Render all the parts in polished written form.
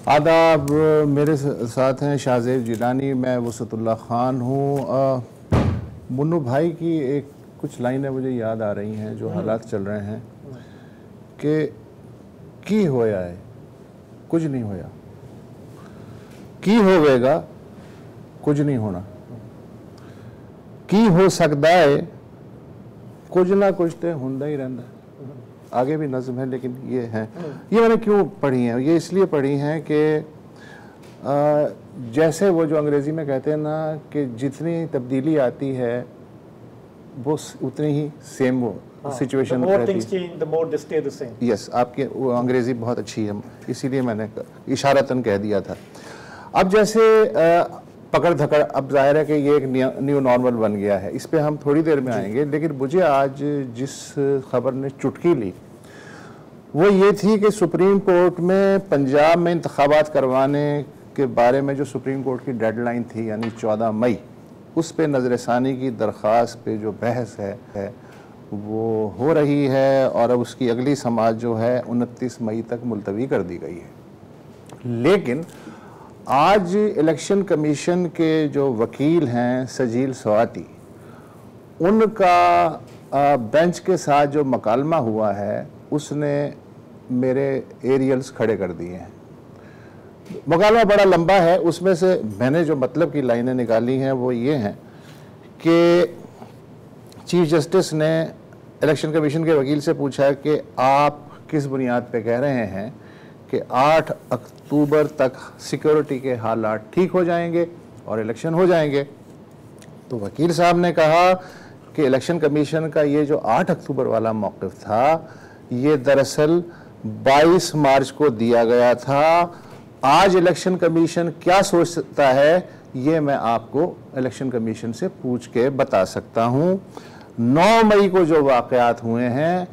आदाब। मेरे साथ हैं शाहज़ेब जिलानी, मैं वसतुल्लाह ख़ान हूँ। मुन्नू भाई की एक कुछ लाइनें मुझे याद आ रही हैं जो हालात चल रहे हैं कि की होया है कुछ नहीं होया, की होवेगा कुछ नहीं होना, की हो सकता है कुछ ना कुछ तो होंदा ही रहता है। आगे भी नज़म है लेकिन ये है, ये मैंने क्यों पढ़ी हैं, ये इसलिए पढ़ी हैं कि जैसे वो जो अंग्रेज़ी में कहते हैं ना कि जितनी तब्दीली आती है वो उतनी ही सेम वो सिचुएशन रहती है। यस, आपके वो अंग्रेज़ी बहुत अच्छी है, इसीलिए मैंने इशारतन कह दिया था। अब जैसे पकड़ धकड़, अब जाहिर है कि ये एक न्यू नॉर्मल बन गया है, इस पे हम थोड़ी देर में आएंगे। लेकिन मुझे आज जिस खबर ने चुटकी ली वो ये थी कि सुप्रीम कोर्ट में पंजाब में इंतखाबात करवाने के बारे में जो सुप्रीम कोर्ट की डेडलाइन थी यानी 14 मई, उस पे नज़रसानी की दरख्वास्त पे जो बहस है वो हो रही है और अब उसकी अगली समाअत जो है 29 मई तक मुलतवी कर दी गई है। लेकिन आज इलेक्शन कमीशन के जो वकील हैं सजील स्वाति, उनका बेंच के साथ जो मकालमा हुआ है उसने मेरे एरियल्स खड़े कर दिए हैं। मकालमा बड़ा लंबा है, उसमें से मैंने जो मतलब की लाइनें निकाली हैं वो ये हैं कि चीफ जस्टिस ने इलेक्शन कमीशन के वकील से पूछा कि आप किस बुनियाद पे कह रहे हैं कि 8 अक्टूबर तक सिक्योरिटी के हालात ठीक हो जाएंगे और इलेक्शन हो जाएंगे। तो वकील साहब ने कहा कि इलेक्शन कमीशन का ये जो 8 अक्टूबर वाला मौक़िफ़ था ये दरअसल 22 मार्च को दिया गया था। आज इलेक्शन कमीशन क्या सोचता है ये मैं आपको इलेक्शन कमीशन से पूछ के बता सकता हूँ। 9 मई को जो वाक़यात हुए हैं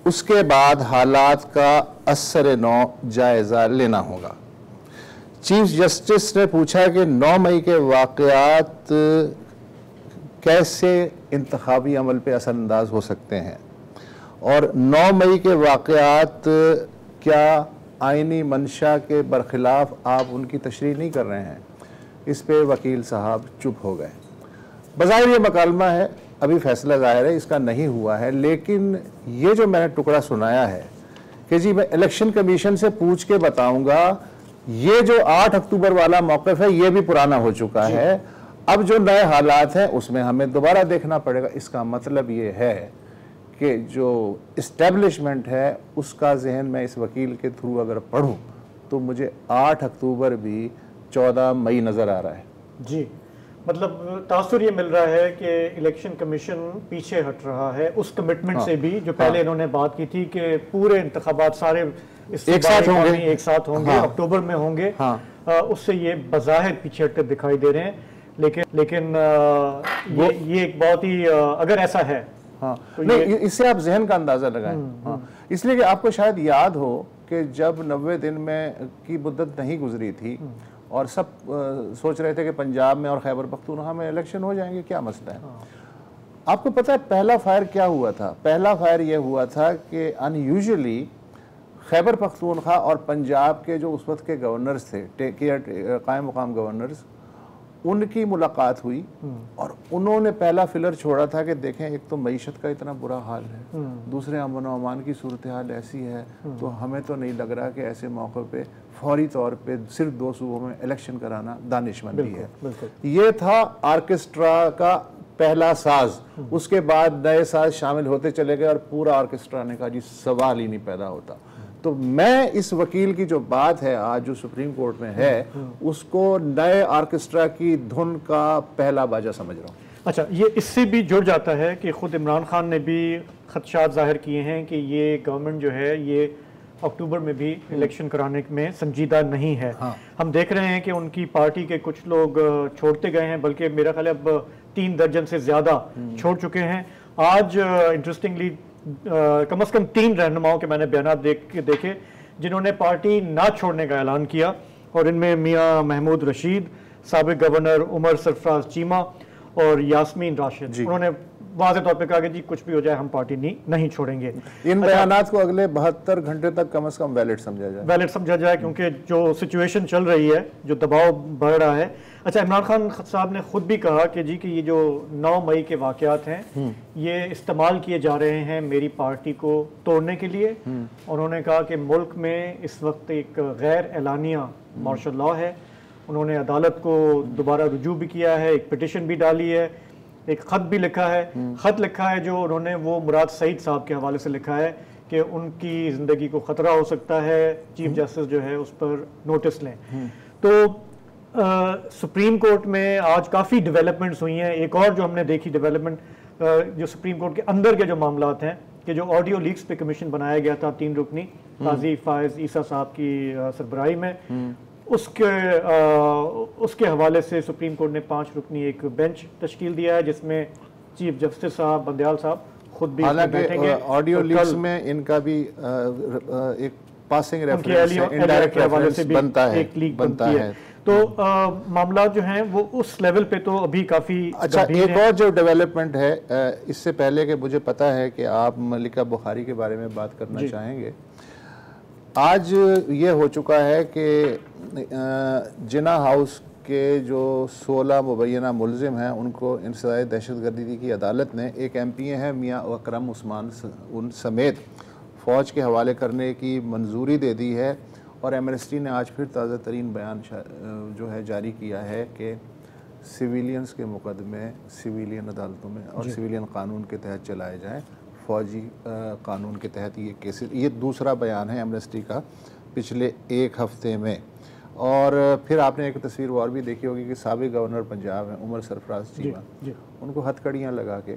उसके बाद हालात का असर नौ जायज़ा लेना होगा। चीफ जस्टिस ने पूछा कि 9 मई के वाक़यात कैसे इंतखाबी अमल पे असरअंदाज हो सकते हैं और 9 मई के वाक़यात क्या आइनी मंशा के बरखिलाफ़ आप उनकी तशरीह नहीं कर रहे हैं। इस पे वकील साहब चुप हो गए। बज़ाहिर ये मकालमा है, अभी फैसला ज़ाहिर है इसका नहीं हुआ है, लेकिन ये जो मैंने टुकड़ा सुनाया है कि जी मैं इलेक्शन कमीशन से पूछ के बताऊंगा, ये जो 8 अक्टूबर वाला मौक़िफ़ है ये भी पुराना हो चुका है, अब जो नए हालात हैं उसमें हमें दोबारा देखना पड़ेगा। इसका मतलब ये है कि जो इस्टेब्लिशमेंट है उसका जहन मैं इस वकील के थ्रू अगर पढ़ूँ तो मुझे 8 अक्टूबर भी 14 मई नज़र आ रहा है। जी, मतलब तासुर ये मिल रहा है कि इलेक्शन कमीशन पीछे हट रहा है उस कमिटमेंट से भी जो पहले इन्होंने बात की थी कि पूरे इंतखाबात सारे एक साथ होंगे, अक्टूबर में होंगे। उससे ये बज़ाहिर पीछे हटते दिखाई दे रहे हैं। लेकिन ये एक बहुत ही अगर ऐसा है तो नहीं, इससे आप जहन का अंदाजा लगाएं। इसलिए कि आपको शायद याद हो कि जब 90 दिन में की मुद्दत नहीं गुजरी थी और सब सोच रहे थे कि पंजाब में और खैबर पख्तूनख्वा में इलेक्शन हो जाएंगे, क्या मसला है। आपको पता है पहला फायर क्या हुआ था? पहला फायर ये हुआ था कि अनयूजुअली खैबर पख्तूनख्वा और पंजाब के जो उस वक्त के गवर्नर्स थे, कायम मुकाम गवर्नर्स, उनकी मुलाकात हुई और उन्होंने पहला फिलर छोड़ा था कि देखें एक तो मईशत का इतना बुरा हाल है, दूसरे अमन व अमान की सूरत हाल ऐसी है, तो हमें तो नहीं लग रहा कि ऐसे मौक़े पे फौरी तौर पे सिर्फ 2 सूबों में इलेक्शन कराना दानिशमंदी है। ये था आर्केस्ट्रा का पहला साज। उसके बाद नए साज शामिल होते चले गए और पूरा आर्केस्ट्रा ने कहा जी सवाल ही नहीं पैदा होता। तो मैं इस वकील की जो बात है आज जो सुप्रीम कोर्ट में है उसको नए आर्केस्ट्रा की धुन का पहला बाजा समझ रहा हूँ। अच्छा, ये इससे भी जुड़ जाता है कि खुद इमरान खान ने भी खदशात जाहिर किए हैं कि ये गवर्नमेंट जो है ये अक्टूबर में भी इलेक्शन कराने में संजीदा नहीं है। हम देख रहे हैं कि उनकी पार्टी के कुछ लोग छोड़ते गए हैं, बल्कि मेरा ख्याल है अब 3 दर्जन से ज़्यादा छोड़ चुके हैं। आज इंटरेस्टिंगली कम से कम 3 रहनुमाओं के मैंने बयान देखे जिन्होंने पार्टी ना छोड़ने का ऐलान किया, और इनमें मियां महमूद रशीद, साबिक गवर्नर उमर सरफराज चीमा और यास्मीन राशिद। उन्होंने वाज़ेह तौर पे कहा कि जी कुछ भी हो जाए हम पार्टी नहीं छोड़ेंगे। इन बयानात को अगले 72 घंटे तक कम से कम वैलिड समझा जाए क्योंकि जो सिचुएशन चल रही है, जो दबाव बढ़ रहा है। अच्छा, इमरान खान साहब ने खुद भी कहा कि जी कि ये जो 9 मई के वाक़यात हैं ये इस्तेमाल किए जा रहे हैं मेरी पार्टी को तोड़ने के लिए। उन्होंने कहा कि मुल्क में इस वक्त एक गैर एलानिया मार्शल लॉ है। उन्होंने अदालत को दोबारा रुजू भी किया है, एक पिटिशन भी डाली है, एक ख़त भी लिखा है। ख़त लिखा है जो उन्होंने वो मुराद सईद साहब के हवाले से लिखा है कि उनकी ज़िंदगी को ख़तरा हो सकता है, चीफ जस्टिस जो है उस पर नोटिस लें। तो सुप्रीम कोर्ट में आज काफ़ी डेवलपमेंट्स हुई हैं। एक और जो हमने देखी डेवलपमेंट, जो सुप्रीम कोर्ट के अंदर के जो मामलात हैं कि जो ऑडियो लीक्स पे कमीशन बनाया गया था 3 रुकनी काजी फायज ईसा साहब की सरबराही में, उसके हवाले से सुप्रीम कोर्ट ने 5 रुकनी एक बेंच तश्कील दिया है जिसमें चीफ जस्टिस साहब बंदयाल साहब खुद भी बैठेंगे। ऑडियो लीक्स में इनका भी एक पासिंग रेफरेंस इनडायरेक्ट रेफरेंस बनता है। तो मामला जो हैं वो उस लेवल पे तो अभी काफ़ी अच्छा। एक और जो डेवलपमेंट है, इससे पहले कि मुझे पता है कि आप मलिका बुखारी के बारे में बात करना चाहेंगे। आज ये हो चुका है कि जिना हाउस के जो 16 मुबैना मुलजिम हैं उनको इंसदाए दहशतगर्दी की अदालत ने एक MPA हैं मियाँ अकरम उस्मान उन समेत फ़ौज के हवाले करने की मंजूरी दे दी है। और एमनेस्टी ने आज फिर ताज़ा तरीन बयान जो है जारी किया है कि सिविलियंस के मुकदमे सिविलियन अदालतों में और सिविलियन कानून के तहत चलाए जाएं, फ़ौजी कानून के तहत ये केसेस। ये दूसरा बयान है एमनेस्टी का पिछले 1 हफ्ते में। और फिर आपने एक तस्वीर और भी देखी होगी कि साबिक गवर्नर पंजाब हैं उमर सरफराज चीमा, उनको हथकड़ियाँ लगा के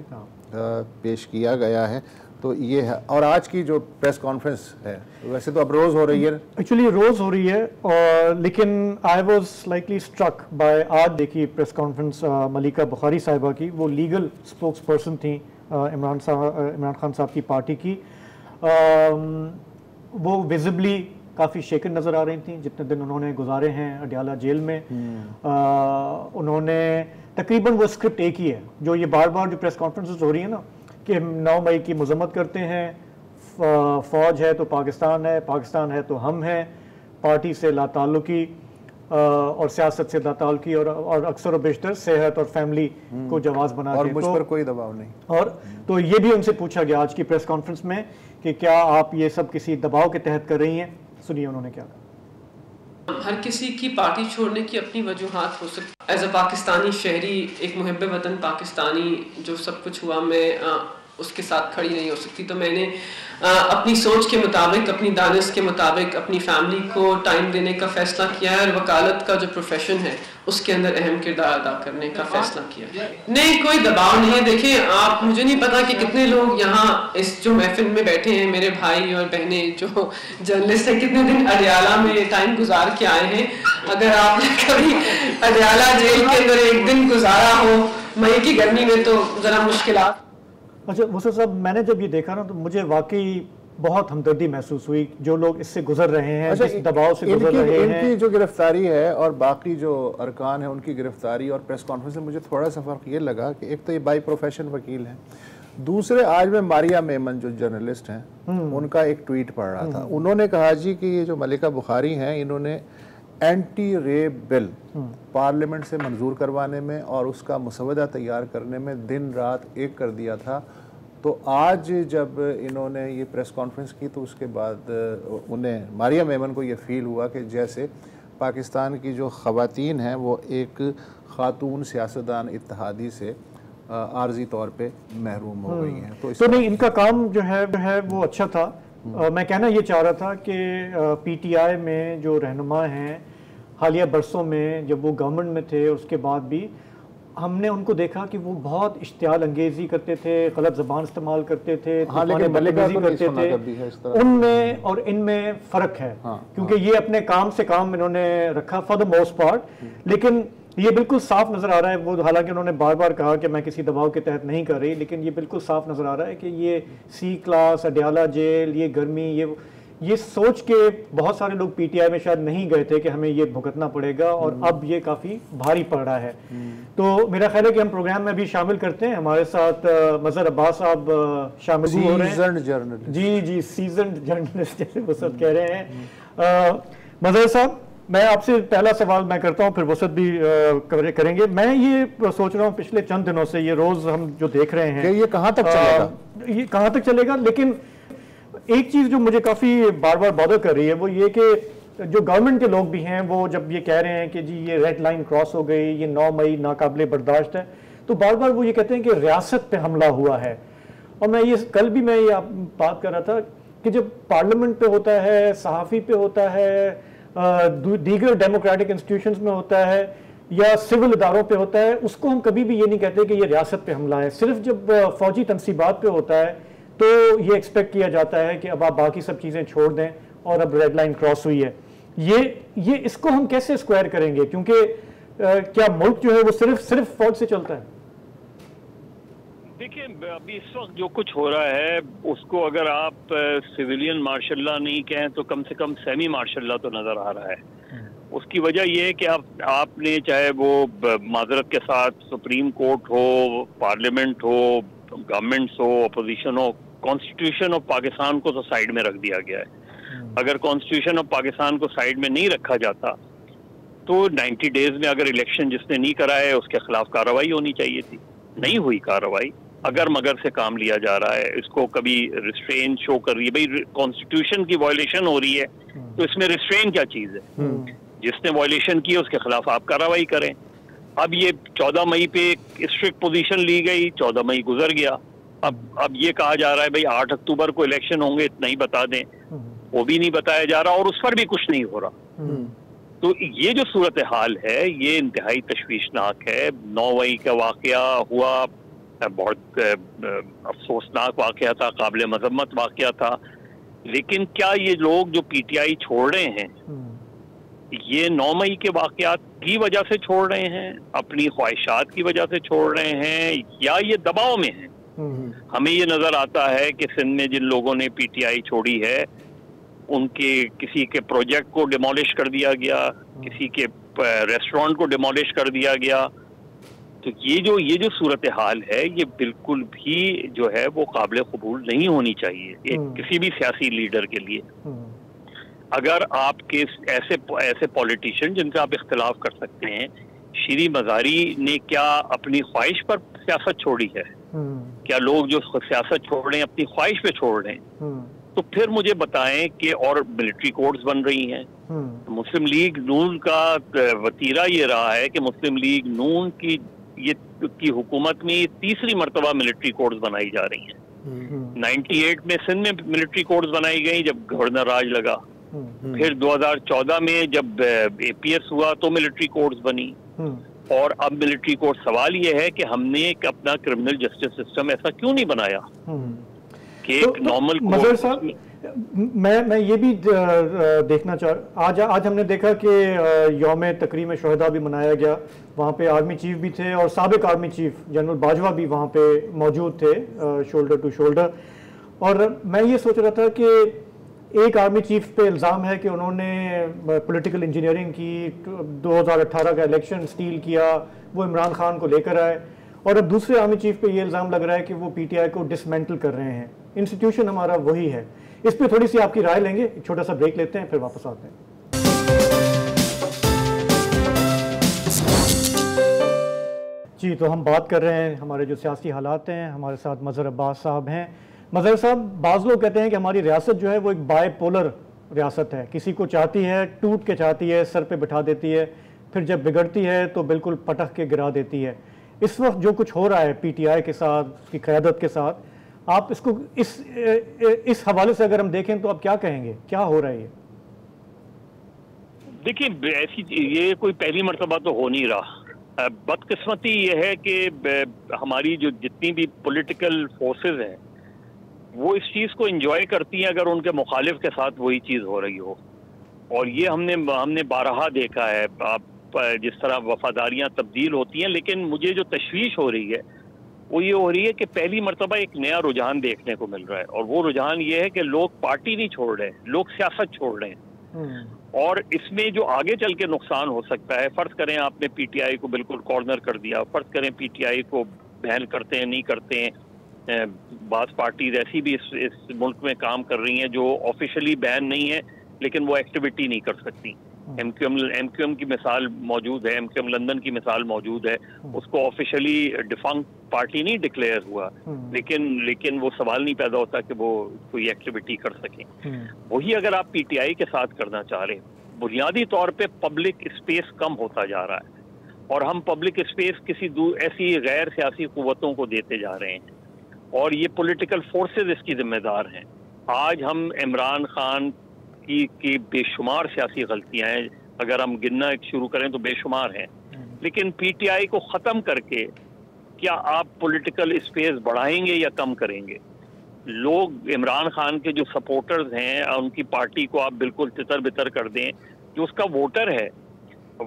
पेश किया गया है। तो ये है। और आज की जो प्रेस कॉन्फ्रेंस है, वैसे तो अब रोज़ हो रही है, एक्चुअली रोज़ हो रही है, और लेकिन I was slightly struck by आज देखी प्रेस कॉन्फ्रेंस मलिका बुखारी साहिबा की। वो लीगल स्पोक्स पर्सन थी इमरान खान साहब की पार्टी की। वो विजिबली काफ़ी शेकन नज़र आ रही थी जितने दिन उन्होंने गुजारे हैं अडियाला जेल में। उन्होंने तकरीबन वो स्क्रिप्ट एक ही है जो ये बार बार जो प्रेस कॉन्फ्रेंसेस हो रही है ना कि 9 मई की मजम्मत करते हैं, फ़ौज है तो पाकिस्तान है तो हम हैं, पार्टी से लाताल्लुकी और सियासत से लाताल्लुकी, और अक्सर और बेशतर सेहत और फैमिली को जवाज़ बना और मुझ पर कोई दबाव नहीं। और तो ये भी उनसे पूछा गया आज की प्रेस कॉन्फ्रेंस में कि क्या आप ये सब किसी दबाव के तहत कर रही हैं। सुनिए उन्होंने क्या कहा। हर किसी की पार्टी छोड़ने की अपनी वजूहात हो सकती। एज अ पाकिस्तानी शहरी, एक मुहिब वतन पाकिस्तानी, जो सब कुछ हुआ मैं उसके साथ खड़ी नहीं हो सकती। तो मैंने अपनी सोच के मुताबिक, अपनी दानिश के मुताबिक अपनी फैमिली को टाइम देने का फ़ैसला किया है, और वकालत का जो प्रोफेशन है उसके अंदर अहम किरदार अदा करने का फ़ैसला किया है। नहीं, कोई दबाव नहीं है। देखिए, आप, मुझे नहीं पता कि कितने लोग यहाँ इस जो महफिल में बैठे हैं, मेरे भाई और बहनें जो जर्नलिस्ट हैं, कितने दिन अडियाला में टाइम गुजार के आए हैं। अगर आपने कभी अडियाला जेल के अंदर एक दिन गुजारा हो मई की गर्मी में तो ज़रा मुश्किलात। अच्छा मुझे साहब, मैंने जब ये देखा ना तो मुझे वाकई बहुत हमदर्दी महसूस हुई जो लोग इससे गुजर रहे हैं, जिस दबाव से गुजर रहे हैं। इनकी जो गिरफ्तारी है और बाकी जो अरकान है उनकी गिरफ्तारी और प्रेस कॉन्फ्रेंस में मुझे थोड़ा सा फ़र्क ये लगा कि एक तो ये बाई प्रोफेशन वकील हैं, दूसरे आज मैं मारिया मेमन जो जर्नलिस्ट हैं उनका एक ट्वीट पढ़ रहा था। उन्होंने कहा जी कि ये जो मलिका बुखारी हैं इन्होंने एंटी रेप बिल पार्लियामेंट से मंजूर करवाने में और उसका मसवदा तैयार करने में दिन रात एक कर दिया था। तो आज जब इन्होंने ये प्रेस कॉन्फ्रेंस की तो उसके बाद उन्हें, मारिया मेमन को ये फील हुआ कि जैसे पाकिस्तान की जो ख़वातीन हैं वो एक ख़ातून सियासतदान इत्तेहादी से आर्जी तौर पे महरूम हो गई हैं। तो नहीं, इनका काम जो है वो अच्छा था। मैं कहना ये चाह रहा था कि PTI में जो रहनुमा हैं हालिया बरसों में जब वो गवर्नमेंट में थे उसके बाद भी हमने उनको देखा कि वो बहुत इश्तियाल अंगेजी करते थे, गलत ज़बान इस्तेमाल करते थे, करते थे। उनमें और इनमें फ़र्क है। क्योंकि ये अपने काम से काम इन्होंने रखा फॉर द मोस्ट पार्ट, लेकिन ये बिल्कुल साफ नज़र आ रहा है। वो हालांकि उन्होंने बार बार कहा कि मैं किसी दबाव के तहत नहीं कर रही, लेकिन ये बिल्कुल साफ नज़र आ रहा है कि ये C क्लास, अडियाला जेल, ये गर्मी, ये सोच के बहुत सारे लोग पीटीआई में शायद नहीं गए थे कि हमें ये भुगतना पड़ेगा और अब ये काफ़ी भारी पड़ रहा है। तो मेरा ख्याल है कि हम प्रोग्राम में भी शामिल करते हैं, हमारे साथ मजहर अब्बास साहब शामिल हो रहे हैं। जर्नलिस्ट, जी, सीजन्ड जर्नलिस्ट जैसे वो सब कह रहे हैं। मजहर साहब, मैं आपसे पहला सवाल मैं करता हूं, फिर वसत भी करेंगे। मैं ये सोच रहा हूं पिछले चंद दिनों से ये रोज हम जो देख रहे हैं ये कहां तक चलेगा, ये कहां तक चलेगा। लेकिन एक चीज जो मुझे काफी बार बार बॉदर कर रही है वो ये कि जो गवर्नमेंट के लोग भी हैं वो जब ये कह रहे हैं कि जी ये रेड लाइन क्रॉस हो गई, ये 9 मई नाकाबिले बर्दाश्त है, तो बार बार वो ये कहते हैं कि रियासत पे हमला हुआ है। और मैं ये कल भी मैं ये बात कर रहा था कि जब पार्लियामेंट पे होता है, सहाफ़ी पे होता है, दीगर डेमोक्रेटिक इंस्टीट्यूशंस में होता है या सिविल इदारों पे होता है, उसको हम कभी भी ये नहीं कहते कि ये रियासत पे हमला है। सिर्फ जब फौजी तनसीबात पे होता है तो ये एक्सपेक्ट किया जाता है कि अब आप बाकी सब चीज़ें छोड़ दें और अब रेड लाइन क्रॉस हुई है। ये इसको हम कैसे स्क्वायर करेंगे, क्योंकि क्या मुल्क जो है वो सिर्फ फौज से चलता है? देखिए, अभी इस वक्त जो कुछ हो रहा है उसको अगर आप सिविलियन मार्शल लॉ नहीं कहें तो कम से कम सेमी मार्शल लॉ तो नजर आ रहा है। उसकी वजह यह है कि आपने चाहे वो माजरत के साथ सुप्रीम कोर्ट हो, पार्लियामेंट हो, गवर्नमेंट्स हो, अपोजिशन हो, कॉन्स्टिट्यूशन ऑफ पाकिस्तान को तो साइड में रख दिया गया है। अगर कॉन्स्टिट्यूशन ऑफ पाकिस्तान को साइड में नहीं रखा जाता तो 90 डेज में अगर इलेक्शन जिसने नहीं कराए उसके खिलाफ कार्रवाई होनी चाहिए थी। नहीं हुई कार्रवाई, अगर मगर से काम लिया जा रहा है, इसको कभी रिस्ट्रेन शो कर रही है। भाई कॉन्स्टिट्यूशन की वायलेशन हो रही है तो इसमें रिस्ट्रेन क्या चीज है? जिसने वायलेशन की है उसके खिलाफ आप कार्रवाई करें। अब ये 14 मई पे स्ट्रिक्ट पोजीशन ली गई, 14 मई गुजर गया, अब ये कहा जा रहा है भाई 8 अक्टूबर को इलेक्शन होंगे, इतना ही बता दें, वो भी नहीं बताया जा रहा और उस पर भी कुछ नहीं हो रहा। तो ये जो सूरत हाल है ये इंतहाई तशवीशनाक है। 9 मई का वाकया हुआ, बहुत अफसोसनाक वाकया था, काबिल मजम्मत वाकया था, लेकिन क्या ये लोग जो पीटीआई छोड़ रहे हैं ये 9 मई के वाकयात की वजह से छोड़ रहे हैं, अपनी ख्वाहिशात की वजह से छोड़ रहे हैं, या ये दबाव में हैं? हमें ये नजर आता है कि सिंध में जिन लोगों ने पीटीआई छोड़ी है उनके किसी के प्रोजेक्ट को डिमोलिश कर दिया गया, किसी के रेस्टोरेंट को डिमोलिश कर दिया गया। तो ये जो सूरत हाल है ये बिल्कुल भी जो है वो काबिल कबूल नहीं होनी चाहिए किसी भी सियासी लीडर के लिए। अगर आपके ऐसे पॉलिटिशियन जिनसे आप इख्तिलाफ कर सकते हैं, श्री मज़ारी ने क्या अपनी ख्वाहिश पर सियासत छोड़ी है? क्या लोग जो सियासत छोड़ रहे हैं अपनी ख्वाहिश पे छोड़ रहे हैं? तो फिर मुझे बताएं कि और मिलिट्री कोर्ट्स बन रही हैं। मुस्लिम लीग नून का वतीरा ये रहा है कि मुस्लिम लीग नून की हुकूमत में तीसरी मरतबा मिलिट्री कोर्ट्स बनाई जा रही हैं। 98 में सिंध में मिलिट्री कोर्ट्स बनाई गई जब गवर्नर राज लगा, फिर 2014 में जब एपीएस हुआ तो मिलिट्री कोर्ट्स बनी, और अब मिलिट्री कोर्ट। सवाल ये है कि हमने अपना क्रिमिनल जस्टिस सिस्टम ऐसा क्यों नहीं बनाया कि एक नॉर्मल मजहर साहब, मैं ये भी देखना चाह, आज हमने देखा कि यौम तकरीम शुहदा भी मनाया गया, वहाँ पे आर्मी चीफ भी थे और साबिक आर्मी चीफ जनरल बाजवा भी वहाँ पे मौजूद थे, शोल्डर टू शोल्डर। और मैं ये सोच रहा था कि एक आर्मी चीफ पे इल्ज़ाम है कि उन्होंने पॉलिटिकल इंजीनियरिंग की, 2018 का इलेक्शन स्टील किया, वो इमरान खान को लेकर आए, और अब दूसरे आर्मी चीफ पे ये इल्ज़ाम लग रहा है कि वो पीटीआई को डिसमेंटल कर रहे हैं। इंस्टीट्यूशन हमारा वही है। इस पे थोड़ी सी आपकी राय लेंगे, एक छोटा सा ब्रेक लेते हैं फिर वापस आते हैं। जी, तो हम बात कर रहे हैं हमारे जो सियासी हालात हैं। हमारे साथ मजहर अब्बास साहब हैं। मजहर साहब, बाज़ लोग कहते हैं कि हमारी रियासत जो है वो एक बायपोलर रियासत है, किसी को चाहती है टूट के चाहती है, सर पे बिठा देती है, फिर जब बिगड़ती है तो बिल्कुल पटक के गिरा देती है। इस वक्त जो कुछ हो रहा है पीटीआई के साथ, उसकी क़यादत के साथ, आप इसको इस हवाले से अगर हम देखें तो आप क्या कहेंगे, क्या हो रहा है ये? देखिए, ऐसी ये कोई पहली मर्तबा तो हो नहीं रहा। बदकिस्मती ये है कि हमारी जो जितनी भी पॉलिटिकल फोर्सेस हैं वो इस चीज़ को एंजॉय करती हैं अगर उनके मुखालिफ के साथ वही चीज़ हो रही हो। और ये हमने बारहा देखा है, आप जिस तरह वफादारियां तब्दील होती हैं। लेकिन मुझे जो तशवीश हो रही है वो ये हो रही है कि पहली मर्तबा एक नया रुझान देखने को मिल रहा है, और वो रुझान ये है कि लोग पार्टी नहीं छोड़ रहे, लोग सियासत छोड़ रहे हैं। और इसमें जो आगे चल के नुकसान हो सकता है, फर्ज करें आपने पीटीआई को बिल्कुल कॉर्नर कर दिया, फर्ज करें पीटीआई को बैन करते हैं, नहीं करते हैं, बास पार्टीज ऐसी भी इस मुल्क में काम कर रही हैं जो ऑफिशियली बैन नहीं है लेकिन वो एक्टिविटी नहीं कर सकती। एमक्यूएम की मिसाल मौजूद है, एमक्यूएम लंदन की मिसाल मौजूद है, उसको ऑफिशियली डिफंक्ट पार्टी नहीं डिक्लेयर हुआ, लेकिन वो सवाल नहीं पैदा होता कि वो कोई एक्टिविटी कर सके। वही अगर आप पीटीआई के साथ करना चाह रहे हैं, बुनियादी तौर पे पब्लिक स्पेस कम होता जा रहा है और हम पब्लिक स्पेस किसी ऐसी गैर सियासी कुव्वतों को देते जा रहे हैं और ये पॉलिटिकल फोर्सेस इसकी जिम्मेदार हैं। आज हम इमरान खान की बेशुमार सियासी गलतियां हैं, अगर हम गिनना शुरू करें तो बेशुमार हैं, लेकिन पीटीआई को ख़त्म करके क्या आप पॉलिटिकल स्पेस बढ़ाएंगे या कम करेंगे? लोग इमरान खान के जो सपोर्टर्स हैं उनकी पार्टी को आप बिल्कुल तितर बितर कर दें, जो उसका वोटर है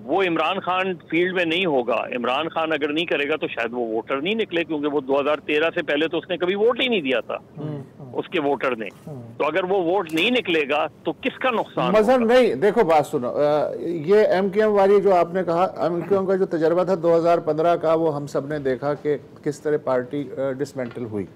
वो इमरान खान फील्ड में नहीं होगा। इमरान खान अगर नहीं करेगा तो शायद वो वोटर नहीं निकले, क्योंकि वो 2013 से पहले तो उसने कभी वोट ही नहीं दिया था उसके वोटर ने। तो अगर वो वोट नहीं निकलेगा तो किसका नुकसान? मसलन नहीं, देखो बात सुनो, ये एमक्यूएम वाली जो आपने कहा, एमक्यूएम का जो तजर्बा था 2015 का, वो हम सब ने देखा कि किस तरह पार्टी डिसमेंटल हुई।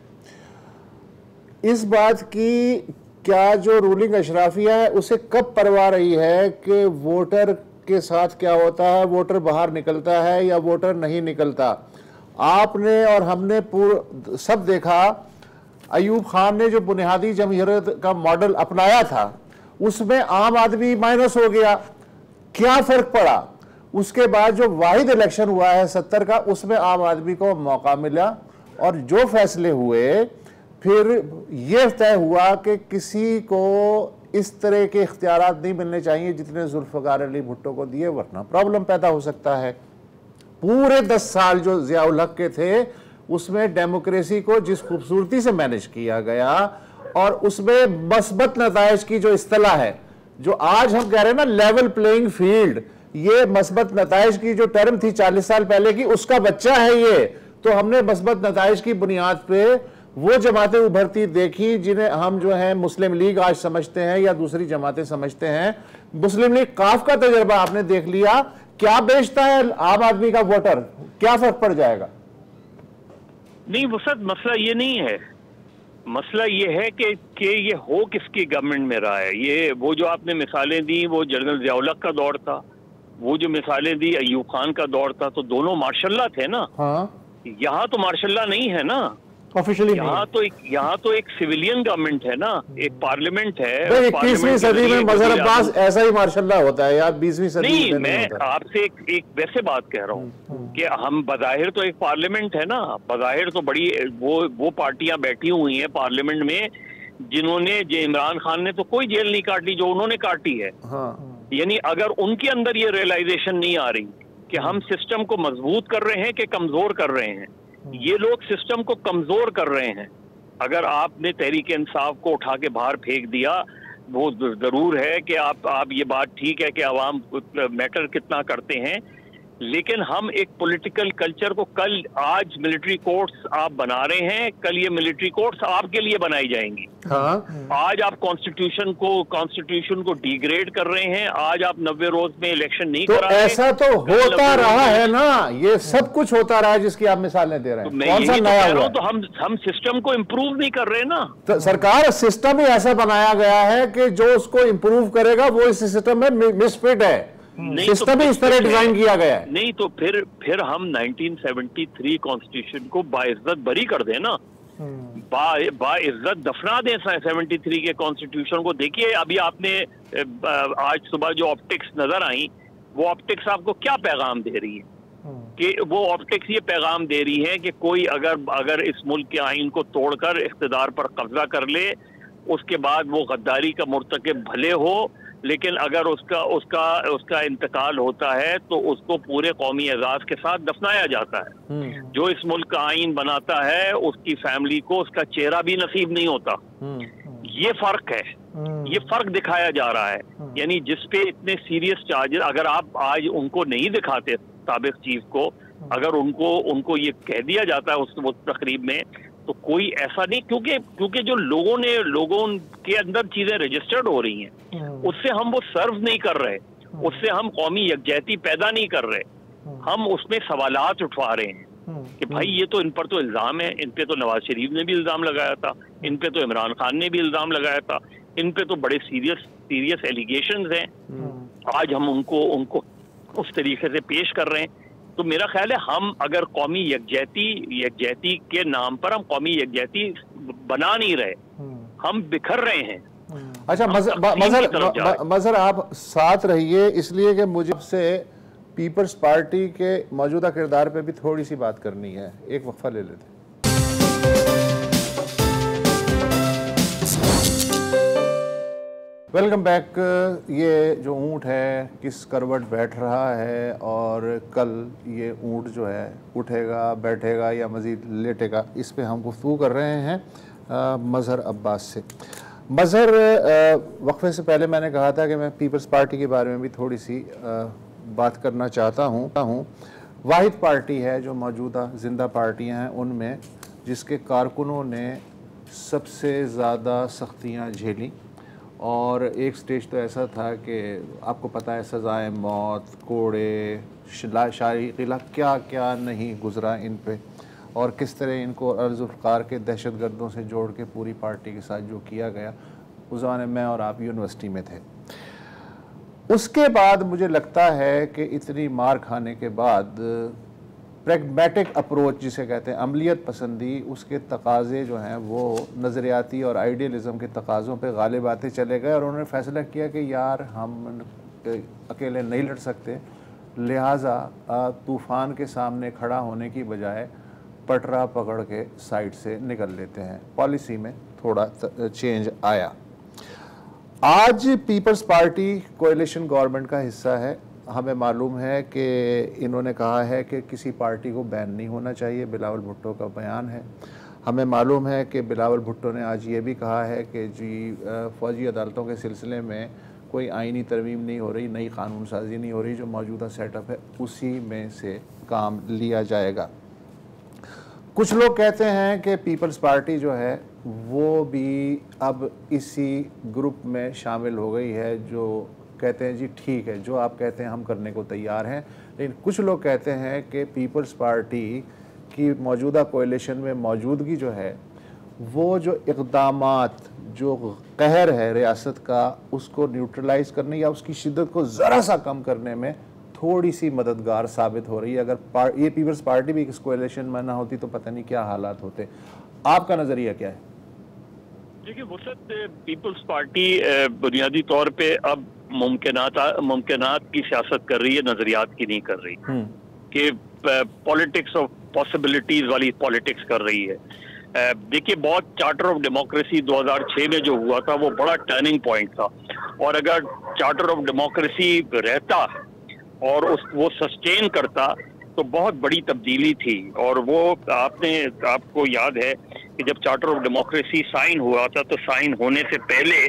इस बात की क्या जो रूलिंग अशराफिया है उसे कब परवाह रही है कि वोटर के साथ क्या होता है, वोटर बाहर निकलता है या वोटर नहीं निकलता? आपने और हमने सब देखा, अयूब खान ने जो बुनियादी जमहूरियत का मॉडल अपनाया था उसमें आम आदमी माइनस हो गया, क्या फर्क पड़ा? उसके बाद जो वाहिद इलेक्शन हुआ है 70 का, उसमें आम आदमी को मौका मिला और जो फैसले हुए फिर यह तय हुआ कि किसी को इस तरह के इख्तियारात नहीं मिलने चाहिए जितने जुल्फ़िकार अली भुट्टो को दिए, वरना प्रॉब्लम पैदा हो सकता है। पूरे 10 साल जो ज़ियाउल हक के थे उसमें डेमोक्रेसी को जिस खूबसूरती से मैनेज किया गया और उसमें मस्बत नताइज की जो इस्तिलाह है, जो आज हम कह रहे हैं ना लेवल प्लेइंग फील्ड, ये मस्बत नताइज की जो टर्म थी 40 साल पहले की, उसका बच्चा है ये। तो हमने मस्बत नताइज की बुनियाद पे वो जमातें उभरती देखी जिन्हें हम जो है मुस्लिम लीग आज समझते हैं या दूसरी जमातें समझते हैं। मुस्लिम लीग काफ का तजर्बा आपने देख लिया, क्या बेचता है आम आदमी का वोटर, क्या फर्क पड़ जाएगा? नहीं वसत, मसला ये नहीं है, मसला ये है कि ये हो किसकी गवर्नमेंट में रहा है। ये वो जो आपने मिसालें दी वो जनरल ज़ियाउल हक का दौर था, वो जो मिसालें दी अयूब खान का दौर था, तो दोनों मार्शल्ला थे ना। हाँ। यहाँ तो मार्शल्ला नहीं है ना ऑफिशियली, यहाँ तो एक सिविलियन गवर्नमेंट है ना, एक पार्लियामेंट है। 21वीं सदी में मजहर अब्बास ऐसा ही मार्शल्ला होता है यार, 20वीं सदी में नहीं। मैं आपसे एक वैसे बात कह रहा हूँ कि हम बज़ाहिर तो एक पार्लियामेंट है ना, बज़ाहिर तो बड़ी वो पार्टियां बैठी हुई हैं पार्लियामेंट में जिन्होंने, इमरान खान ने तो कोई जेल नहीं काटी जो उन्होंने काटी है। हाँ। यानी अगर उनके अंदर ये रियलाइजेशन नहीं आ रही कि हम सिस्टम को मजबूत कर रहे हैं कि कमजोर कर रहे हैं, ये लोग सिस्टम को कमजोर कर रहे हैं। अगर आपने तहरीक इंसाफ को उठा के बाहर फेंक दिया, वो जरूर है कि आप ये बात ठीक है कि अवाम मैटर कितना करते हैं, लेकिन हम एक पॉलिटिकल कल्चर को आज मिलिट्री कोर्ट्स आप बना रहे हैं, कल ये मिलिट्री कोर्ट्स आपके लिए बनाई जाएंगी। हाँ। आज आप कॉन्स्टिट्यूशन को डिग्रेड कर रहे हैं, आज आप 90 रोज में इलेक्शन नहीं करा रहे। ऐसा तो होता रहा है ना, ये सब कुछ होता रहा है जिसकी आप मिसालें दे रहे हैं। तो कौन सा नया हुआ? तो हम सिस्टम को इम्प्रूव नहीं कर रहे ना। तो सरकार सिस्टम ही ऐसा बनाया गया है कि जो उसको इम्प्रूव करेगा वो इस सिस्टम में मिसफिट है। सिस्टम ही इस तरह डिजाइन किया गया है। नहीं तो फिर हम 1973 कॉन्स्टिट्यूशन को बाइज्जत बरी कर दें ना, बाइज्जत दफना दें 73 के कॉन्स्टिट्यूशन को। देखिए अभी आपने आज सुबह जो ऑप्टिक्स नजर आई, वो ऑप्टिक्स आपको क्या पैगाम दे रही है? कि वो ऑप्टिक्स ये पैगाम दे रही है कि कोई अगर इस मुल्क के आइन को तोड़कर इख्तिदार पर कब्जा कर ले, उसके बाद वो गद्दारी का मुर्तकिब भले हो, लेकिन अगर उसका इंतकाल होता है तो उसको पूरे कौमी एजाज के साथ दफनाया जाता है। जो इस मुल्क का आइन बनाता है उसकी फैमिली को उसका चेहरा भी नसीब नहीं होता। ये फर्क है, ये फर्क दिखाया जा रहा है। यानी जिसपे इतने सीरियस चार्जेस, अगर आप आज उनको नहीं दिखाते साबिक चीफ को, अगर उनको ये कह दिया जाता है उस तकरीब में, तो कोई ऐसा नहीं, क्योंकि जो लोगों के अंदर चीजें रजिस्टर्ड हो रही हैं, उससे हम वो सर्व नहीं कर रहे, उससे हम कौमी यकजहती पैदा नहीं कर रहे, हम उसमें सवालात उठवा रहे हैं कि भाई ये तो इन पर तो इल्जाम है, इन पे तो नवाज शरीफ ने भी इल्जाम लगाया था, इन पे तो इमरान खान ने भी इल्जाम लगाया था, इन पे तो बड़े सीरियस एलिगेशंस हैं, आज हम उनको उस तरीके से पेश कर रहे हैं। तो मेरा ख्याल है हम अगर कौमी यकजहती के नाम पर हम कौमी यकजहती बना नहीं रहे, हम बिखर रहे हैं। अच्छा मजहर आप साथ रहिए, इसलिए कि मुझे आपसे पीपल्स पार्टी के मौजूदा किरदार पे भी थोड़ी सी बात करनी है, एक वक्फा ले लेते हैं। Welcome back. ये जो ऊँट है किस करवट बैठ रहा है और कल ये ऊँट जो है उठेगा, बैठेगा या मज़ीद लेटेगा, इस पे हम गुफ्तगू कर रहे हैं मजहर अब्बास से। मजहर, वक्फे से पहले मैंने कहा था कि मैं पीपल्स पार्टी के बारे में भी थोड़ी सी बात करना चाहता हूँ। वाहिद पार्टी है जो मौजूदा ज़िंदा पार्टियाँ हैं उनमें जिसके कारकुनों ने सबसे ज़्यादा सख्तियाँ झेली, और एक स्टेज तो ऐसा था कि आपको पता है सज़ाए मौत, कोड़े, शाही किला, क्या क्या नहीं गुजरा इन पे, और किस तरह इनको अर्जुल्फ़कार के दहशतगर्दों से जोड़ के पूरी पार्टी के साथ जो किया गया। उस ज़माने में और आप यूनिवर्सिटी में थे। उसके बाद मुझे लगता है कि इतनी मार खाने के बाद प्रैग्मेटिक अप्रोच जिसे कहते हैं, अमलियत पसंदी, उसके तकाज़े जो हैं वो नज़रियाती और आइडियलिज़म के तकाज़ों पे गालिब आते चले गए, और उन्होंने फ़ैसला किया कि यार हम अकेले नहीं लड़ सकते, लिहाजा तूफ़ान के सामने खड़ा होने की बजाय पटरा पकड़ के साइड से निकल लेते हैं। पॉलिसी में थोड़ा चेंज आया। आज पीपल्स पार्टी कोएलिशन गवर्नमेंट का हिस्सा है। हमें मालूम है कि इन्होंने कहा है कि किसी पार्टी को बैन नहीं होना चाहिए, बिलावल भुट्टो का बयान है। हमें मालूम है कि बिलावल भुट्टो ने आज ये भी कहा है कि जी फ़ौजी अदालतों के सिलसिले में कोई आइनी तरमीम नहीं हो रही, नई कानून साजी नहीं हो रही, जो मौजूदा सेटअप है उसी में से काम लिया जाएगा। कुछ लोग कहते हैं कि पीपल्स पार्टी जो है वो भी अब इसी ग्रुप में शामिल हो गई है, जो कहते हैं जी ठीक है जो आप कहते हैं हम करने को तैयार हैं। लेकिन कुछ लोग कहते हैं कि पीपल्स पार्टी की मौजूदा कोएलिशन में मौजूदगी जो है, वो जो इक़दामात, जो कहर है रियासत का, उसको न्यूट्रलाइज करने या उसकी शिद्दत को ज़रा सा कम करने में थोड़ी सी मददगार साबित हो रही है। अगर ये पीपल्स पार्टी भी इस कोएलिशन में ना होती तो पता नहीं क्या हालात होते। आपका नज़रिया क्या है? देखिए वसत, पीपल्स पार्टी बुनियादी तौर पे अब मुमकिनात की सियासत कर रही है, नजरियात की नहीं कर रही, कि पॉलिटिक्स ऑफ पॉसिबिलिटीज वाली पॉलिटिक्स कर रही है। देखिए बहुत चार्टर ऑफ डेमोक्रेसी 2006 में जो हुआ था वो बड़ा टर्निंग पॉइंट था, और अगर चार्टर ऑफ डेमोक्रेसी रहता और वो सस्टेन करता तो बहुत बड़ी तब्दीली थी। और वो आपको याद है कि जब चार्टर ऑफ डेमोक्रेसी साइन हुआ था तो साइन होने से पहले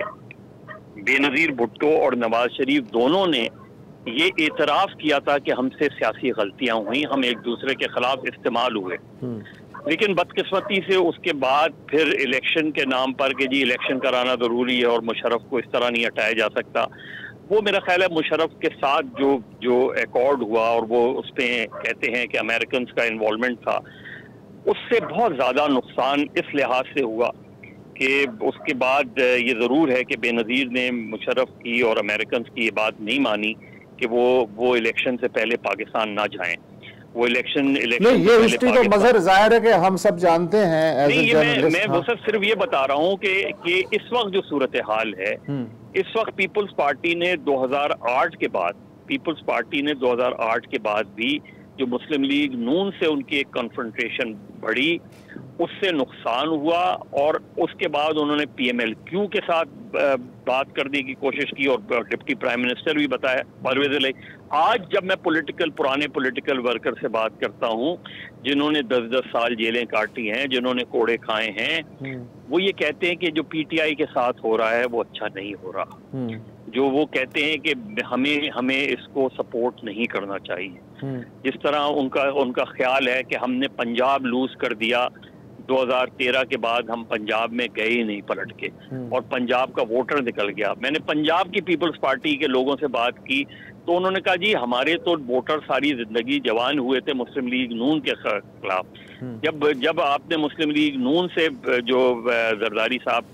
बेनज़ीर भुट्टो और नवाज शरीफ दोनों ने ये एतराफ़ किया था कि हमसे सियासी गलतियां हुई, हम एक दूसरे के खिलाफ इस्तेमाल हुए। लेकिन बदकिस्मती से उसके बाद फिर इलेक्शन के नाम पर कि जी इलेक्शन कराना ज़रूरी है और मुशर्रफ को इस तरह नहीं हटाया जा सकता, वो मेरा ख्याल है मुशर्रफ के साथ जो एकॉर्ड हुआ और वो उसमें कहते हैं कि अमेरिकन का इन्वॉल्वमेंट था, उससे बहुत ज़्यादा नुकसान इस लिहाज से हुआ कि उसके बाद ये ज़रूर है कि बेनज़ीर ने मुशर्रफ की और अमेरिकन की ये बात नहीं मानी कि वो इलेक्शन से पहले पाकिस्तान ना जाएं। वो इलेक्शन नहीं, ये हिस्ट्री तो मजहर जाहिर है कि हम सब जानते हैं। मैं वो सब सिर्फ ये बता रहा हूँ कि इस वक्त जो सूरत हाल है, इस वक्त पीपल्स पार्टी ने 2008 के बाद भी जो मुस्लिम लीग नून से उनकी एक कन्फ्रंटेशन बढ़ी, उससे नुकसान हुआ, और उसके बाद उन्होंने PMLQ के साथ बात करने की कोशिश की और डिप्टी प्राइम मिनिस्टर भी बताया परवेज़ इलाही। आज जब मैं पुराने पॉलिटिकल वर्कर से बात करता हूँ जिन्होंने 10-10 साल जेलें काटी हैं, जिन्होंने कोड़े खाए हैं, वो ये कहते हैं कि जो PTI के साथ हो रहा है वो अच्छा नहीं हो रहा। जो वो कहते हैं कि हमें इसको सपोर्ट नहीं करना चाहिए। जिस तरह उनका ख्याल है कि हमने पंजाब लूज कर दिया 2013 के बाद, हम पंजाब में गए ही नहीं पलट के, और पंजाब का वोटर निकल गया। मैंने पंजाब की पीपल्स पार्टी के लोगों से बात की तो उन्होंने कहा जी हमारे तो वोटर सारी जिंदगी जवान हुए थे मुस्लिम लीग नून के खिलाफ। जब आपने मुस्लिम लीग नून से जो जरदारी साहब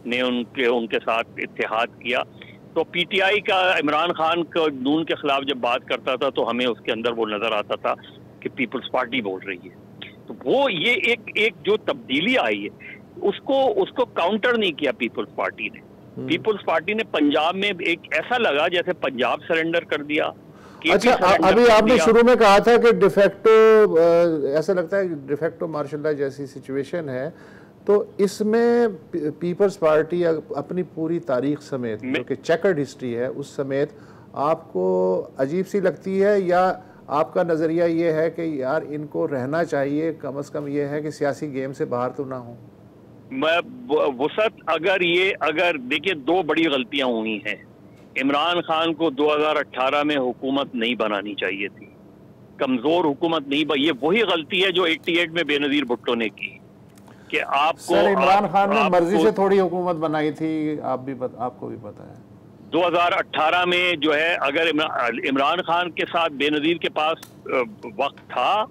ने उनके साथ इत्तेहाद किया तो पीटीआई का इमरान खान को नून के खिलाफ जब बात करता था तो हमें उसके अंदर वो नजर आता था कि पीपल्स पार्टी बोल रही है। तो वो ये एक जो तब्दीली आई है उसको काउंटर नहीं किया पीपल्स पार्टी ने। पीपल्स पार्टी ने पंजाब में एक ऐसा लगा जैसे पंजाब सरेंडर कर दिया। अच्छा, अभी आपने शुरू में कहा था कि डिफेक्टो, ऐसा लगता है डिफेक्टो मार्शल लॉ जैसी सिचुएशन है, तो इसमें पीपल्स पार्टी अपनी पूरी तारीख समेत जो कि चेकर्ड हिस्ट्री है उस समेत आपको अजीब सी लगती है, या आपका नज़रिया ये है कि यार इनको रहना चाहिए, कम से कम ये है कि सियासी गेम से बाहर तो ना हो? वसत अगर देखिए दो बड़ी गलतियां हुई हैं। इमरान खान को 2018 में हुकूमत नहीं बनानी चाहिए थी, कमजोर हुकूमत नहीं ये वही गलती है जो 88 में बेनजीर भुट्टो ने की कि आपको इमरान खान ने मर्जी से थोड़ी हुकूमत बनाई थी, आपको भी पता है। 2018 में जो है अगर इमरान खान के साथ बेनजीर के पास वक्त था,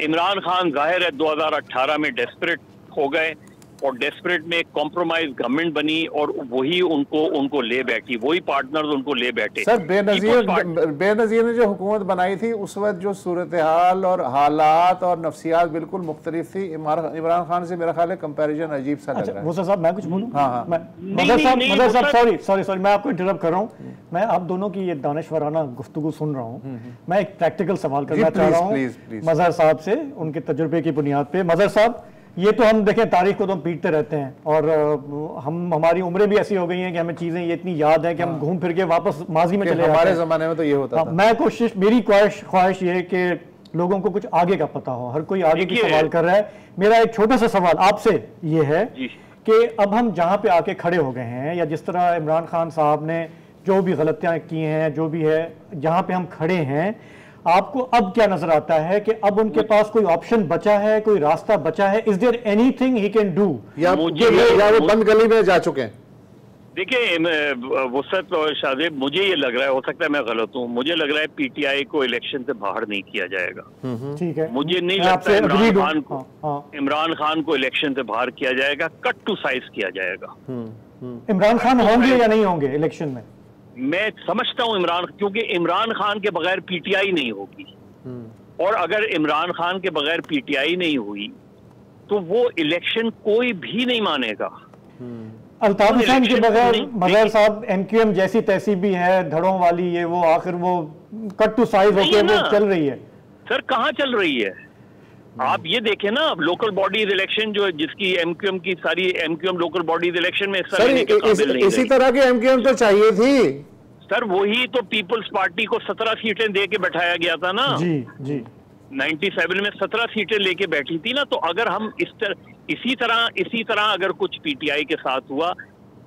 इमरान खान जाहिर है 2018 में डेस्परेट हो गए और डेस्परेट में कॉम्प्रोमाइज गवर्नमेंट बनी और वही उनको ले बैठी, वही पार्टनर्स उनको ले बैठे। सर बेनजीर ने जो हुकूमत बनाई थी उस वक्त जो सूरत हाल और हालात और नफ्सियात बिल्कुल मुख्तलिफ थी। इमरान खान से मेरा ख्याल है कंपैरिजन अजीब सा लग रहा है। मुसा साहब मैं कुछ बोलूं? हाँ। मदर साहब सॉरी मैं आपको इंटरप्ट कर रहा हूँ। मैं आप दोनों की ये दानिशवराना गुफ्तगू सुन रहा हूँ। मैं एक प्रैक्टिकल सवाल करना चाह रहा हूँ मजहर साहब से, उनके तजुर्बे की बुनियाद पे। मजहर साहब, ये तो हम देखें तारीख को तो हम पीटते रहते हैं और हमारी उम्रें भी ऐसी हो गई हैं कि हमें चीजें ये इतनी याद है कि हम घूम फिर के वापस माजी में चले जाते हैं। हमारे जमाने में तो ये होता था। मेरी ख्वाहिश ये है कि लोगों को कुछ आगे का पता हो, हर कोई आगे की सवाल कर रहा है। मेरा एक छोटा सा सवाल आपसे ये है कि अब हम जहां पे आके खड़े हो गए हैं, या जिस तरह इमरान खान साहब ने जो भी गलतियां की हैं, जो भी है जहां पे हम खड़े हैं, आपको अब क्या नजर आता है कि अब उनके पास कोई ऑप्शन बचा है, कोई रास्ता बचा है? Is there anything he can do, या वो बंद गली में जा चुके हैं? देखिए वसत और शाहजेब, मुझे ये लग रहा है, हो सकता है मैं गलत हूँ, मुझे लग रहा है पीटीआई को इलेक्शन से बाहर नहीं किया जाएगा। ठीक है, मुझे नहीं लगता इमरान खान को इलेक्शन से बाहर किया जाएगा, कट टू साइज किया जाएगा। इमरान खान होंगे या नहीं होंगे इलेक्शन में? मैं समझता हूं क्योंकि इमरान खान के बगैर पीटीआई नहीं होगी, और अगर इमरान खान के बगैर पीटीआई नहीं हुई तो वो इलेक्शन कोई भी नहीं मानेगा। अल्ताफ हुसैन के बगैर मजहर साहब एमक्यूएम जैसी तहसीब भी है, धड़ों वाली, ये वो आखिर वो कट टू साइज होकर वो चल रही है। सर कहाँ चल रही है? आप ये देखें ना, लोकल बॉडीज इलेक्शन जो जिसकी एमक्यूएम की सारी एमक्यूएम लोकल बॉडीज इलेक्शन में इसी तरह की एमक्यूएम तो चाहिए थी सर। वही तो पीपल्स पार्टी को 17 सीटें दे के बैठाया गया था ना। जी 97 में 17 सीटें लेके बैठी थी ना। तो अगर हम इसी तरह अगर कुछ पीटीआई के साथ हुआ,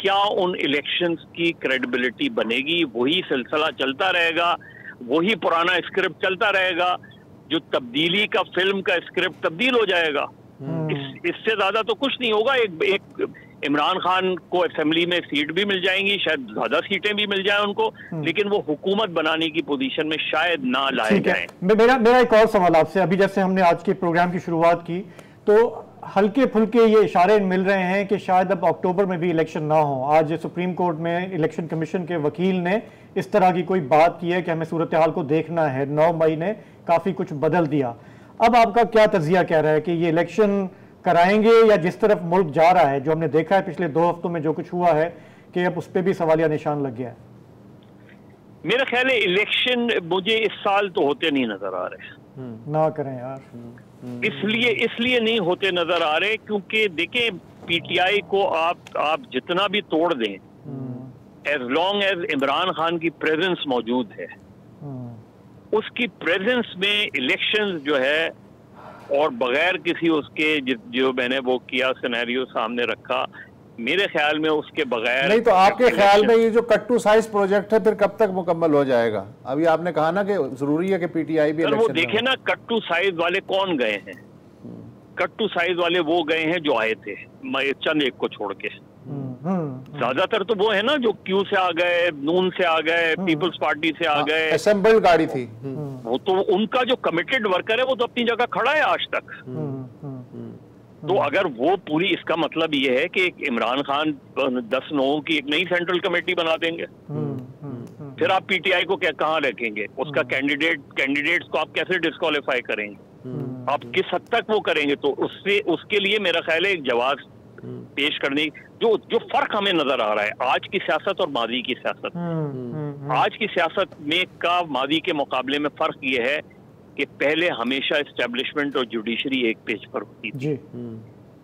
क्या उन इलेक्शंस की क्रेडिबिलिटी बनेगी? वही सिलसिला चलता रहेगा, वही पुराना स्क्रिप्ट चलता रहेगा, जो तब्दीली का फिल्म का स्क्रिप्ट तब्दील हो जाएगा। इससे ज्यादा तो कुछ नहीं होगा। एक इमरान खान को असेंबली में सीट भी मिल जाएंगी, शायद ज्यादा सीटें भी मिल जाए उनको, लेकिन वो हुकूमत बनाने की पोजीशन में शायद ना लाए जाए। मेरा एक और सवाल आपसे, अभी जैसे हमने आज के प्रोग्राम की शुरुआत की तो हल्के फुल्के ये इशारे मिल रहे हैं कि शायद अब अक्टूबर में भी इलेक्शन ना हो। आज सुप्रीम कोर्ट में इलेक्शन कमीशन के वकील ने इस तरह की कोई बात की है कि हमें सूरत हाल को देखना है। 9 मई ने काफी कुछ बदल दिया। अब आपका क्या तजिया कह रहा है कि ये इलेक्शन कराएंगे, या जिस तरफ मुल्क जा रहा है, जो हमने देखा है पिछले 2 हफ्तों में जो कुछ हुआ है, कि अब उस पर भी सवालिया निशान लग गया है? मेरा ख्याल है इलेक्शन मुझे इस साल तो होते नहीं नजर आ रहे। ना करें यार। इसलिए नहीं होते नजर आ रहे क्योंकि देखें, पीटीआई को आप जितना भी तोड़ दें, as long as Imran Khan की प्रेजेंस मौजूद है, उसकी प्रेजेंस में इलेक्शंस जो है, और बगैर किसी उसके जो मैंने वो किया सिनेरियो सामने रखा मेरे ख्याल में उसके बगैर नहीं, तो आपके ख्याल में ये जो कट टू साइज प्रोजेक्ट है फिर कब तक मुकम्मल हो जाएगा? अभी आपने कहा ना कि जरूरी है कि पीटीआई भी वो देखे ना, कट टू साइज वाले कौन गए हैं? कट टू साइज वाले वो गए हैं जो आए थे, चंद एक को छोड़ के। ज्यादातर तो वो है ना जो क्यू से आ गए, नून से आ गए, पीपल्स पार्टी से आ गए, असेंबल्ड गाड़ी थी। वो तो उनका जो कमिटेड वर्कर है वो तो अपनी जगह खड़ा है आज तक। तो अगर वो पूरी, इसका मतलब ये है कि इमरान खान 10 लोगों की एक नई सेंट्रल कमेटी बना देंगे, फिर आप पीटीआई को कहाँ रखेंगे? उसका कैंडिडेट्स को आप कैसे डिस्क्वालीफाई करेंगे? आप किस हद तक वो करेंगे? तो उसके लिए मेरा ख्याल है एक जवाब पेश करने, जो फर्क हमें नजर आ रहा है आज की सियासत और मादी की सियासत में। आज की सियासत में का मादी के मुकाबले में फर्क ये है कि पहले हमेशा एस्टेब्लिशमेंट और जुडिशरी एक पेज पर होती थी,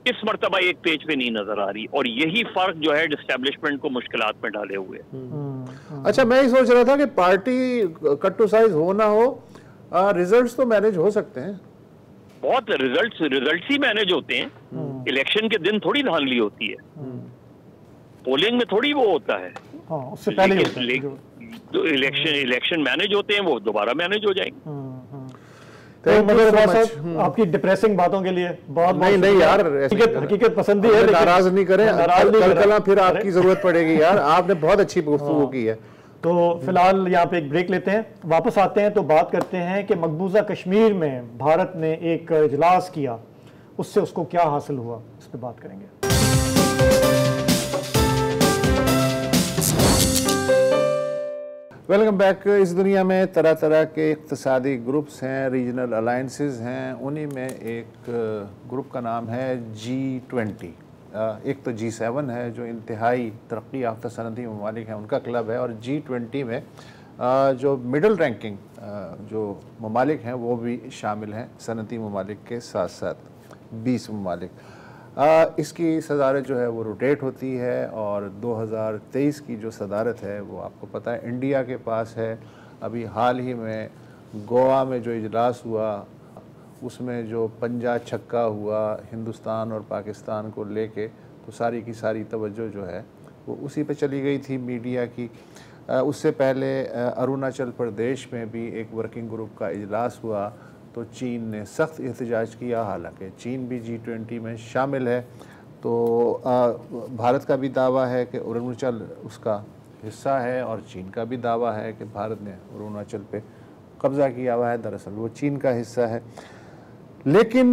इस मर्तबा एक पेज पे नहीं नजर आ रही, और यही फर्क जो है एस्टेब्लिशमेंट को मुश्किलात में डाले हुए। अच्छा, मैं ही सोच रहा था कि पार्टी कट टू साइज हो ना हो, रिजल्ट्स तो मैनेज हो सकते हैं। बहुत रिजल्ट्स ही मैनेज होते हैं। इलेक्शन के दिन थोड़ी धांधली होती है, पोलिंग में थोड़ी वो होता है। उससे पहले जो इलेक्शन मैनेज होते हैं वो दोबारा मैनेज हो जाएंगे। तो मगर आपकी डिप्रेसिंग बातों के लिए बहुत नहीं यार, हकीकत पसंद ही है, नाराज नहीं करें, कल फिर आपकी जरूरत पड़ेगी यार। आपने बहुत अच्छी गुफ्तगू की है। तो फिलहाल यहाँ पे एक ब्रेक लेते हैं, वापस आते हैं तो बात करते हैं कि मकबूजा कश्मीर में भारत ने एक इजलास किया, उससे उसको क्या हासिल हुआ, इस पर बात करेंगे। Welcome back. इस दुनिया में तरह तरह के इक़्तिसादी ग्रुप्स हैं, रीजनल अलायंसेस हैं। उन्हीं में एक ग्रुप का नाम है G20। एक तो G7 है जो इंतहाई तरक्की याफ्ता सनदी ममालिक हैं, उनका क्लब है, और G20 में जो मिडल रैंकिंग जो ममालिक हैं वो भी शामिल हैं सनदी ममालिक के साथ साथ 20 ममालिक। इसकी सदारत जो है वो रोटेट होती है, और 2023 की जो सदारत है वो आपको पता है इंडिया के पास है। अभी हाल ही में गोवा में जो इजलास हुआ उसमें जो पंजा छक्का हुआ हिंदुस्तान और पाकिस्तान को लेके, तो सारी की सारी तवज्जो जो है वो उसी पे चली गई थी मीडिया की। उससे पहले अरुणाचल प्रदेश में भी एक वर्किंग ग्रुप का इजलास हुआ, तो चीन ने सख्त एहतजाज किया। हालांकि चीन भी G20 में शामिल है, तो भारत का भी दावा है कि अरुणाचल उसका हिस्सा है, और चीन का भी दावा है कि भारत ने अरुणाचल पे कब्ज़ा किया हुआ है, दरअसल वो चीन का हिस्सा है। लेकिन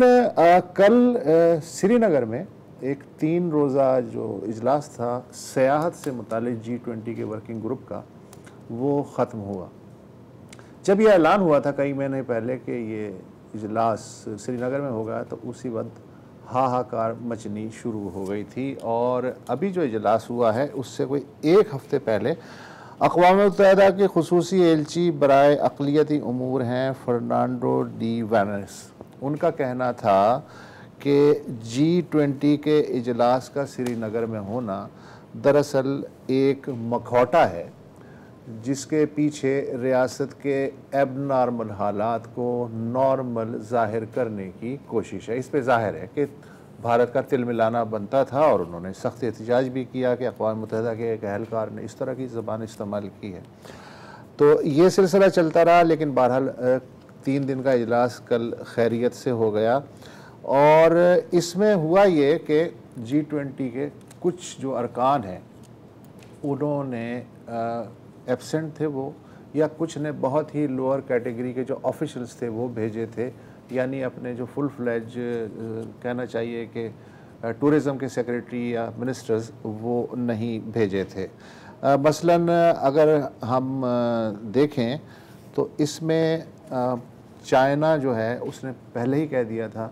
कल श्रीनगर में एक 3 रोज़ा जो इजलास था सियाहत से मुतालिक G20 के वर्किंग ग्रुप का, वो ख़त्म हुआ। जब यह ऐलान हुआ था कई महीने पहले कि ये इजलास श्रीनगर में होगा, तो उसी वक्त हाहाकार मचनी शुरू हो गई थी। और अभी जो इजलास हुआ है उससे कोई 1 हफ़्ते पहले अक़वाम मुत्तहिदा के खुसूसी एलची बराए अक़लियती उमूर हैं फर्नांडो डी वैनस, उनका कहना था कि G20 के इजलास का श्रीनगर में होना दरअसल एक मखौटा है, जिसके पीछे रियासत के एबनॉर्मल हालात को नॉर्मल ज़ाहिर करने की कोशिश है। इस पे ज़ाहिर है कि भारत का तिलमिलाना बनता था, और उन्होंने सख्त एहतजाज भी किया कि अक़वाम मुत्तहिदा के एक अहलकार ने इस तरह की ज़बान इस्तेमाल की है। तो ये सिलसिला चलता रहा, लेकिन बहरहाल 3 दिन का इजलास कल खैरियत से हो गया। और इसमें हुआ ये कि G20 के कुछ जो अरकान हैं उन्होंने एब्सेंट थे वो, या कुछ ने बहुत ही लोअर कैटेगरी के जो ऑफिशल्स थे वो भेजे थे, यानी अपने जो फुल फ्लैज कहना चाहिए कि टूरिज़म के सेक्रेटरी या मिनिस्टर्स वो नहीं भेजे थे। मसलन अगर हम देखें तो इसमें चाइना जो है उसने पहले ही कह दिया था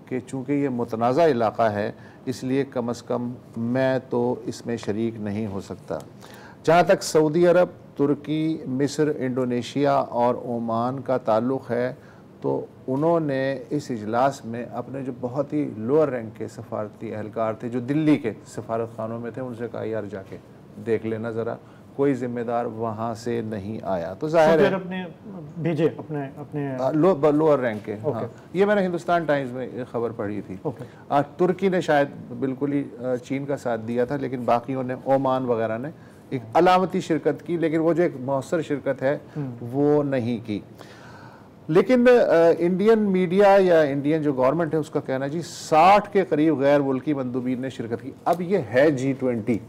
कि चूँकि ये मुतनाज़ा इलाक़ा है इसलिए कम अज़ कम मैं तो इसमें शरीक नहीं हो सकता। जहाँ तक सऊदी अरब, तुर्की, मिस्र, इंडोनेशिया और ओमान का ताल्लुक़ है, तो उन्होंने इस इजलास में अपने जो बहुत ही लोअर रैंक के सफारती एहलकार थे जो दिल्ली के सफारत खानों में थे, उनसे कहा यार जाके देख लेना ज़रा कोई जिम्मेदार वहां से नहीं आया। तो जाहिर है अपने भेजे अपने अपने लोअर रैंक के। हाँ, ये मैंने हिंदुस्तान टाइम्स में खबर पढ़ी थी। तुर्की ने शायद बिल्कुल ही चीन का साथ दिया था, लेकिन बाकियों ने, ओमान वगैरह ने एक अलामती शिरकत की, लेकिन वो जो एक मौसर शिरकत है वो नहीं की। लेकिन इंडियन मीडिया या इंडियन जो गवर्नमेंट है उसका कहना जी 60 के करीब गैर मुल्की मंदूबीन ने शिरकत की। अब ये है G20,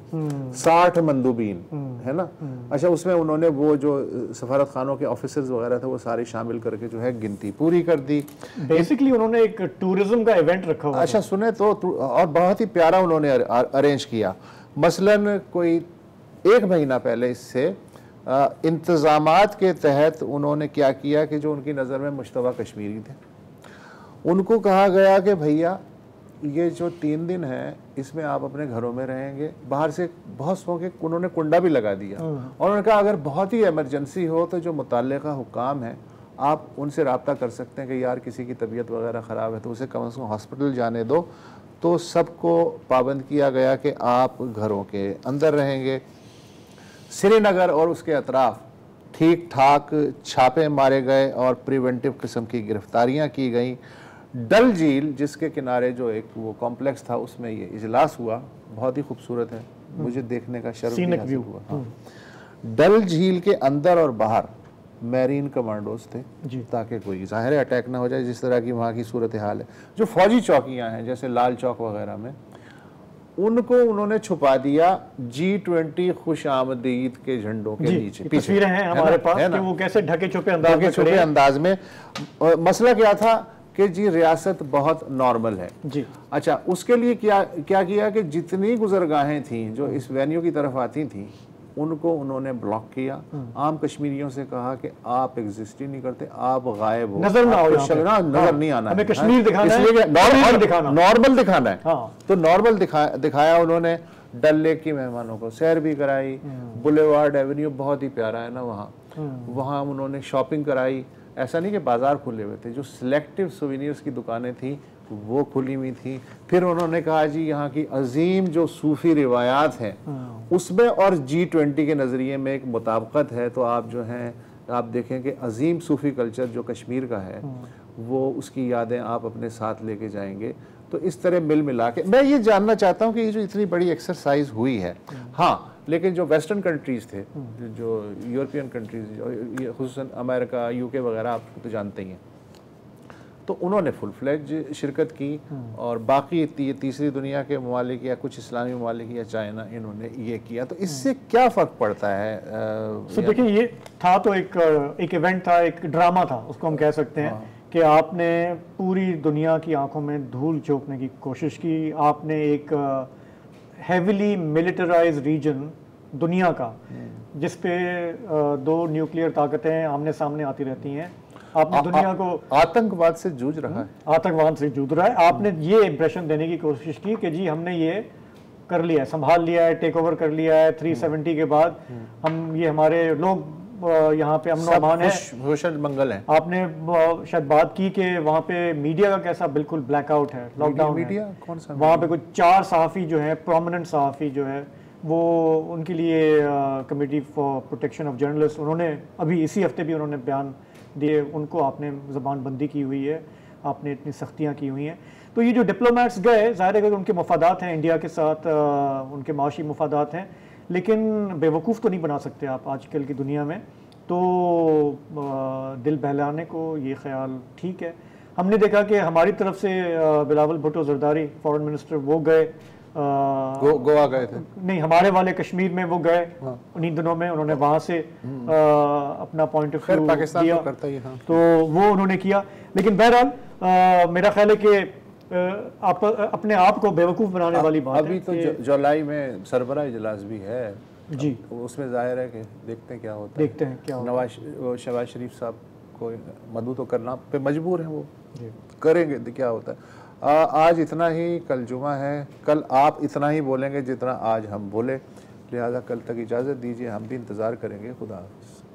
60 मंदूबीन है ना। अच्छा, उसमें उन्होंने वो जो सफारत खानों के ऑफिसर्स वगैरह थे वो सारे शामिल करके जो है गिनती पूरी कर दी। बेसिकली उन्होंने एक टूरिज्म का इवेंट रखा हुआ। अच्छा सुने तो, और बहुत ही प्यारा उन्होंने अरेंज किया। मसलन कोई 1 महीना पहले इससे इंतज़ामात के तहत उन्होंने क्या किया कि जो उनकी नज़र में मुश्तबा कश्मीरी थे, उनको कहा गया कि भैया ये जो 3 दिन है इसमें आप अपने घरों में रहेंगे, बाहर से बहुत सौ के उन्होंने कुंडा भी लगा दिया। और उन्होंने कहा अगर बहुत ही इमरजेंसी हो तो जो मुतल्लिका हुकाम है आप उनसे रब्ता कर सकते हैं कि यार किसी की तबीयत वगैरह ख़राब है तो उसे कम से कम हॉस्पिटल जाने दो। तो सबको पाबंद किया गया कि आप घरों के अंदर रहेंगे। श्रीनगर और उसके अतराफ ठीक ठाक छापे मारे गए और प्रिवेंटिव किस्म की गिरफ्तारियां की गई। डल झील जिसके किनारे जो एक वो कॉम्प्लेक्स था उसमें ये इजलास हुआ, बहुत ही खूबसूरत है, मुझे देखने का शर्फ भी हासिल हुआ। हाँ। डल झील के अंदर और बाहर मैरीन कमांडोज थे ताकि कोई ज़ाहिर अटैक ना हो जाए, जिस तरह की वहाँ की सूरत हाल है। जो फौजी चौकियाँ हैं जैसे लाल चौक वगैरह में, उनको उन्होंने छुपा दिया G20 खुश आमदीद के झंडों के नीचे। तस्वीरें हैं हमारे पास कि वो कैसे ढके छुपे अंदाज में। मसला क्या था कि जी रियासत बहुत नॉर्मल है जी। अच्छा, उसके लिए क्या किया कि जितनी गुजरगाहें थी जो इस वेन्यू की तरफ आती थी उनको उन्होंने ब्लॉक किया। आम कश्मीरियों से कहा कि आप एग्जिस्ट ही नहीं करते, आप गायब हो, नजर ना हो, नजर नहीं आना, हमें कश्मीर दिखाना है, नॉर्मल दिखाना है। तो नॉर्मल दिखाया उन्होंने। डल लेक की मेहमानों को सैर भी कराई, बुलेवार्ड एवेन्यू बहुत ही प्यारा है ना वहाँ उन्होंने शॉपिंग कराई। ऐसा नहीं कि बाजार खुले हुए थे, जो सिलेक्टिव सोवेनियर्स की दुकानें थी वो खुली हुई थी। फिर उन्होंने कहा जी यहाँ की अजीम जो सूफी रिवायात हैं उसमें और G20 के नज़रिए में एक मुताबिकत है। तो आप जो हैं आप देखें कि अजीम सूफी कल्चर जो कश्मीर का है वो उसकी यादें आप अपने साथ लेके जाएंगे। तो इस तरह मिल मिला के मैं ये जानना चाहता हूँ कि ये जो इतनी बड़ी एक्सरसाइज हुई है, हाँ, लेकिन जो वेस्टर्न कंट्रीज़ थे, जो यूरोपियन कंट्रीज़, खुसूसन अमेरिका, UK वगैरह, आप तो जानते ही हैं, तो उन्होंने फुल फ्लेज शिरकत की। और बाकी तीसरी दुनिया के ममालिक या कुछ इस्लामी ममालिक या चाइना, इन्होंने ये किया। तो इससे क्या फ़र्क पड़ता है? तो देखिए, ये था तो एक इवेंट था, एक ड्रामा था, उसको हम कह सकते हैं कि आपने पूरी दुनिया की आंखों में धूल झोंकने की कोशिश की। आपने एक हेविली मिलिटराइज रीजन दुनिया का, जिस पे 2 न्यूक्लियर ताकतें आमने सामने आती रहती हैं, आपने दुनिया को आतंकवाद से जूझ रहा है, आतंकवाद से जूझ रहा है। आपने ये इंप्रेशन देने की कोशिश की कि जी हमने ये कर लिया है, संभाल लिया है, टेक ओवर कर लिया है। 370 के बाद हम ये हमारे लोग यहाँ पे अमन अमान है, कुशल मंगल है। आपने शायद बात की कि वहाँ पे मीडिया का कैसा बिल्कुल ब्लैकआउट है, लॉकडाउन मीडिया कौन सा? वहाँ पे कुछ 4 सहाफ़ी जो है, प्रोमिनेंट सहाफ़ी जो है, वो उनके लिए committee for protection of journalist, उन्होंने अभी इसी हफ्ते भी उन्होंने बयान दिए, उनको आपने ज़बानबंदी की हुई है, आपने इतनी सख्तियाँ की हुई हैं। तो ये जो डिप्लोमेट्स गए, ज़ाहिर है कि उनके मफादात हैं इंडिया के साथ, उनके माशी मफादात हैं, लेकिन बेवकूफ़ तो नहीं बना सकते आप आजकल की दुनिया में। तो दिल बहलाने को ये ख्याल ठीक है। हमने देखा कि हमारी तरफ से बिलावल भुट्टो जरदारी फॉरेन मिनिस्टर, वो गए गोवा गए थे, नहीं हमारे वाले कश्मीर में वो गए उन्हीं दिनों में, उन्होंने वहाँ से अपना पॉइंट ऑफ व्यू दिया, तो वो उन्होंने किया। लेकिन बहरहाल मेरा ख्याल है कि आप अपने आप को बेवकूफ़ बनाने वाली बात अभी तो जुलाई में सरबराह इजलास भी है जी, उसमें जाहिर है कि देखते हैं क्या होता है, देखते हैं क्या शहबाज शरीफ साहब को मदू तो करना पे मजबूर हैं, वो करेंगे, क्या होता है। आज इतना ही, कल जुमा है, कल आप इतना ही बोलेंगे जितना आज हम बोले, लिहाजा कल तक इजाज़त दीजिए, हम भी इंतज़ार करेंगे। खुदा हाफ़िज़।